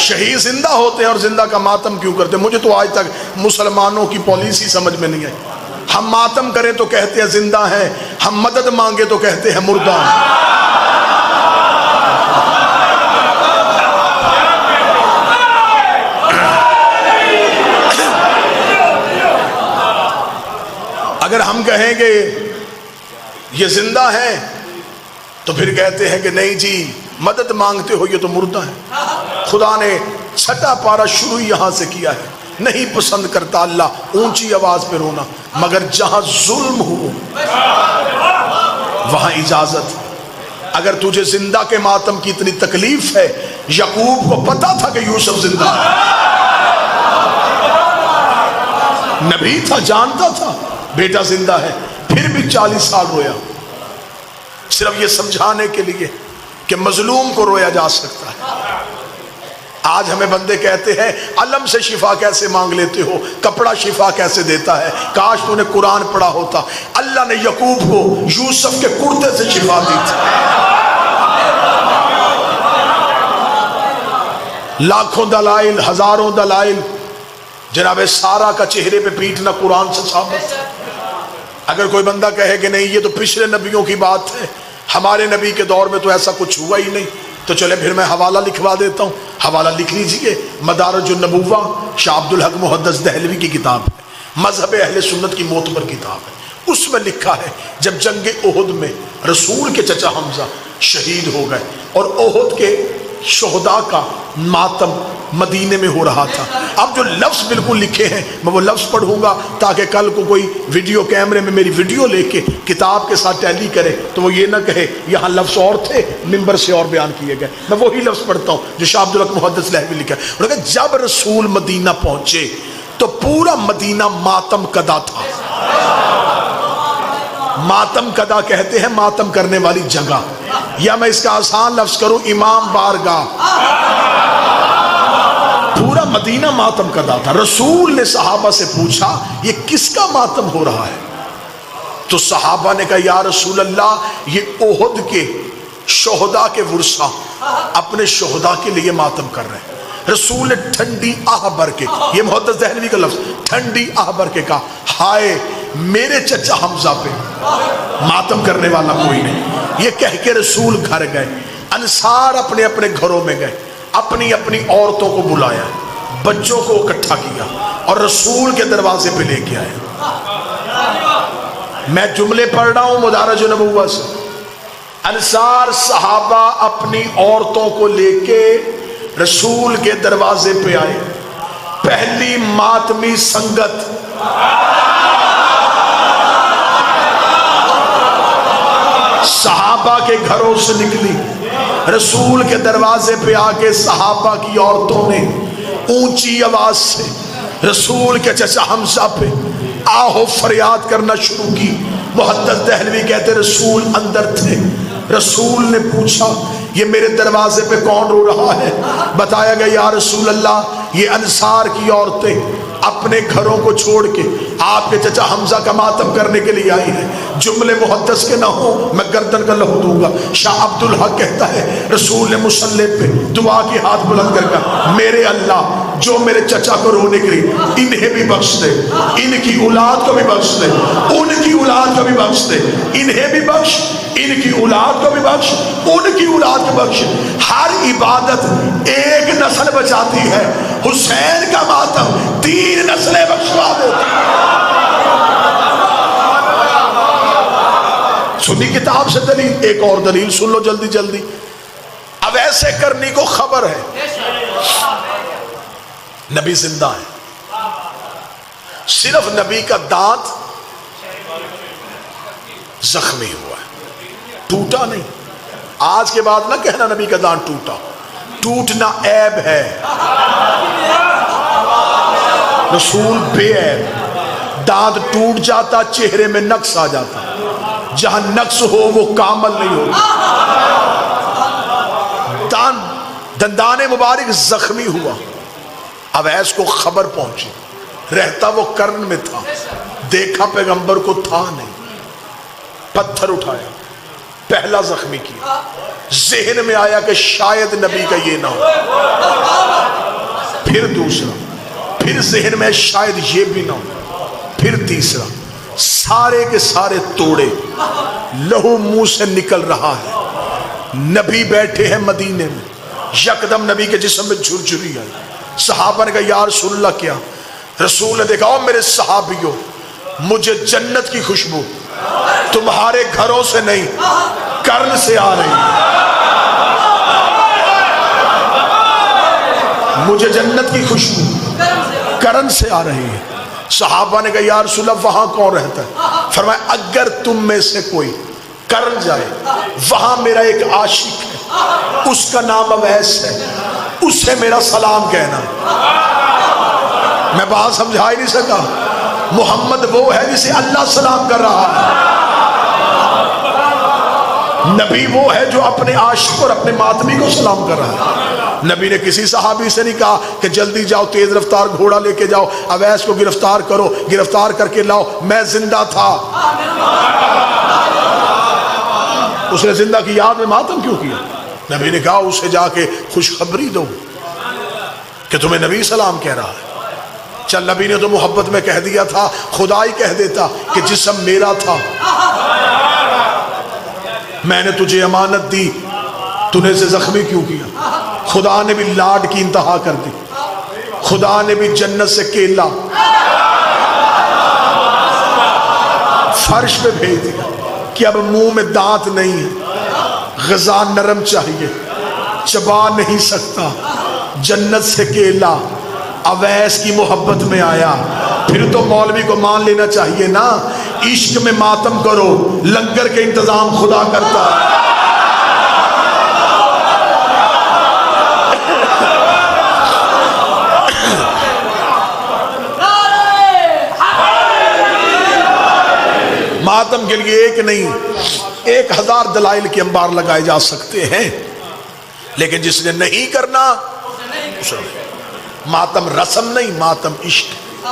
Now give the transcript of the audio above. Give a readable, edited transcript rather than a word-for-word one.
شہید زندہ ہوتے ہیں اور زندہ کا ماتم کیوں کرتے ہیں؟ مجھے تو آج تک مسلمانوں کی پالیسی سمجھ میں نہیں آئی۔ ہم ماتم کریں تو کہتے ہیں زندہ ہیں، ہم مدد مانگے تو کہتے ہیں مردہ ہیں۔ اگر ہم کہیں گے یہ زندہ ہیں تو پھر کہتے ہیں کہ نہیں جی مدد مانگتے ہو یہ تو مردہ ہے۔ خدا نے چھٹا پارا شروع یہاں سے کیا ہے، نہیں پسند کرتا اللہ اونچی آواز پہ رونا، مگر جہاں ظلم ہو وہاں اجازت۔ اگر تجھے زندہ کے ماتم کی اتنی تکلیف ہے، یعقوب کو پتا تھا کہ یوسف زندہ ہے، نبی تھا، جانتا تھا بیٹا زندہ ہے، پھر بھی 40 سال رویا، صرف یہ سمجھانے کے لیے کہ مظلوم کو رویا جا سکتا ہے۔ آج ہمیں بندے کہتے ہیں علم سے شفا کیسے مانگ لیتے ہو، کپڑا شفا کیسے دیتا ہے؟ کاش تو نے قرآن پڑھا ہوتا، اللہ نے یعقوب کو یوسف کے کرتے سے شفا دی تھی۔ لاکھوں دلائل، ہزاروں دلائل، جناب سارا کا چہرے پہ پیٹنا قرآن سے ثابت ہے۔ اگر کوئی بندہ کہے کہ نہیں یہ تو پچھلے نبیوں کی بات ہے، ہمارے نبی کے دور میں تو ایسا کچھ ہوا ہی نہیں، تو چلے پھر میں حوالہ لکھوا دیتا ہوں، حوالہ لکھ لیجئے، مدارج النبوہ، شاہ عبدالحق محدث دہلوی کی کتاب ہے، مذہب اہل سنت کی معتبر کتاب ہے۔ اس میں لکھا ہے جب جنگ احد میں رسول کے چچا حمزہ شہید ہو گئے اور احد کے شہداء کا ماتم مدینے میں ہو رہا تھا، اب جو لفظ بالکل لکھے ہیں میں وہ لفظ پڑھوں گا تاکہ کل کو کوئی ویڈیو کیمرے میں میری ویڈیو لے کے کتاب کے ساتھ ٹیلی کرے تو وہ یہ نہ کہے یہاں لفظ اور تھے ممبر سے اور بیان کیے گئے۔ میں وہی لفظ پڑھتا ہوں جو شاہ عبدالحق محدث دہلوی لکھا ہے، انہوں نے کہا جب رسول مدینہ پہنچے تو پورا مدینہ ماتم کدا تھا۔ ماتم کدا کہتے ہیں ماتم کرنے والی جگہ، یا میں اس کا آسان لفظ کروں امام بارگاہ، پورا مدینہ ماتم کدا تھا۔ رسول نے صحابہ سے پوچھا یہ کس کا ماتم ہو رہا ہے؟ تو صحابہ نے کہا یا رسول اللہ یہ احد کے شہداء کے ورثہ اپنے شہداء کے لیے ماتم کر رہے ہیں۔ رسول نے ٹھنڈی آہ بھر کے، یہ محدث دہلوی کا لفظ، ٹھنڈی آہ بھر کے کہا ہائے میرے چچا حمزہ پہ ماتم کرنے والا کوئی نہیں۔ یہ کہہ کے رسول گھر گئے، انصار اپنے اپنے گھروں میں گئے، اپنی اپنی عورتوں کو بلایا، بچوں کو اکٹھا کیا اور رسول کے دروازے پہ لے کے آئے۔ میں جملے پڑھ رہا ہوں مدارج النبوہ سے، انصار صحابہ اپنی عورتوں کو لے کے رسول کے دروازے پہ آئے، پہلی ماتمی سنگت صحابہ کے گھروں سے نکلی، رسول کے دروازے پہ آکے صحابہ کی عورتوں نے اونچی آواز سے رسول کے چچا حمزہ پہ آہو فریاد کرنا شروع کی۔ محدث دہلوی کہتے رسول اندر تھے، رسول نے پوچھا یہ میرے دروازے پہ کون رو رہا ہے؟ بتایا گیا یا رسول اللہ یہ انصار کی عورتیں اپنے گھروں کو چھوڑ کے آپ کے چچا حمزہ کا ماتم کرنے کے لیے آئی ہیں۔ جملے محدث کے نہ ہوں میں گردن کا لہو دوں گا۔ شاہ عبدالحق کہتا ہے رسول نے مصلی پہ دعا کی ہاتھ بلند کر کہا میرے اللہ جو میرے چچا کو رونے کے لیے انہیں بھی بخش دے، ان کی اولاد کو بھی بخش دے، ان کی اولاد کو بھی بخش دے، انہیں بھی بخش، ان کی اولاد کو بھی بخش، ان کی اولاد کو بخش۔ ہر عبادت ایک نسل بچاتی ہے، حسین کا ماتم 3 نسلیں بخشوا دیتی۔ سنی کتاب سے دلیل، ایک اور دلیل سن لو جلدی جلدی۔ اب ایسے کرنی کو خبر ہے نبی زندہ ہے، صرف نبی کا دانت زخمی ہوا ہے، ٹوٹا نہیں۔ آج کے بعد نہ کہنا نبی کا دانت ٹوٹا، ٹوٹنا عیب ہے، رسول بے عیب۔ دانت ٹوٹ جاتا چہرے میں نقص آ جاتا، جہاں نقص ہو وہ کامل نہیں ہوتا۔ دندان مبارک زخمی ہوا، اب ایس کو خبر پہنچی، رہتا وہ کرن میں تھا، دیکھا پیغمبر کو تھا نہیں، پتھر اٹھایا، پہلا زخمی کیا، ذہن میں آیا کہ شاید نبی کا یہ نہ ہو، پھر دوسرا، پھر ذہن میں شاید یہ بھی نہ ہو، پھر تیسرا، سارے کے سارے توڑے، لہو منہ سے نکل رہا ہے، نبی بیٹھے ہیں مدینے میں، یکدم نبی کے جسم میں جھرجھری آئی، صحابہ نے کہا یا رسول اللہ کیا؟ رسول نے دیکھا او میرے صحابیوں، مجھے جنت کی خوشبو تمہارے گھروں سے نہیں کرن سے آ رہی ہے، مجھے جنت کی خوشبو کرن سے آ رہی ہے۔ صحابہ نے کہا یا رسول اللہ وہاں کون رہتا ہے؟ فرمایا اگر تم میں سے کوئی کرن جائے، وہاں میرا ایک عاشق ہے، اس کا نام اویس ہے، اسے میرا سلام کہنا۔ میں بات سمجھا ہی نہیں سکا، محمد وہ ہے جسے اللہ سلام کر رہا ہے، نبی وہ ہے جو اپنے عاشق اور اپنے ماتمی کو سلام کر رہا ہے۔ نبی نے کسی صحابی سے نہیں کہا کہ جلدی جاؤ تیز رفتار گھوڑا لے کے جاؤ اویس کو گرفتار کرو، گرفتار کر کے لاؤ، میں زندہ تھا۔ اس نے زندہ کی یاد میں ماتم کیوں کیا؟ نبی نے کہا اسے جا کے خوشخبری دو کہ تمہیں نبی سلام کہہ رہا ہے۔ چل نبی نے تو محبت میں کہہ دیا تھا، خدا ہی کہہ دیتا کہ جسم میرا تھا، میں نے تجھے امانت دی، تو نے اسے زخمی کیوں کیا؟ خدا نے بھی لاڈ کی انتہا کر دی، خدا نے بھی جنت سے کیلا فرش پہ بھیج دیا کہ اب منہ میں دانت نہیں ہے، غذا نرم چاہیے، چبا نہیں سکتا، جنت سے کیلا اویس کی محبت میں آیا۔ پھر تو مولوی کو مان لینا چاہیے نا، عشق میں ماتم کرو، لنگر کے انتظام خدا کرتا ہے۔ ماتم کے لیے ایک نہیں 1000 دلائل کے انبار لگائے جا سکتے ہیں، لیکن جس نے نہیں کرنا، ماتم رسم نہیں، ماتم عشق۔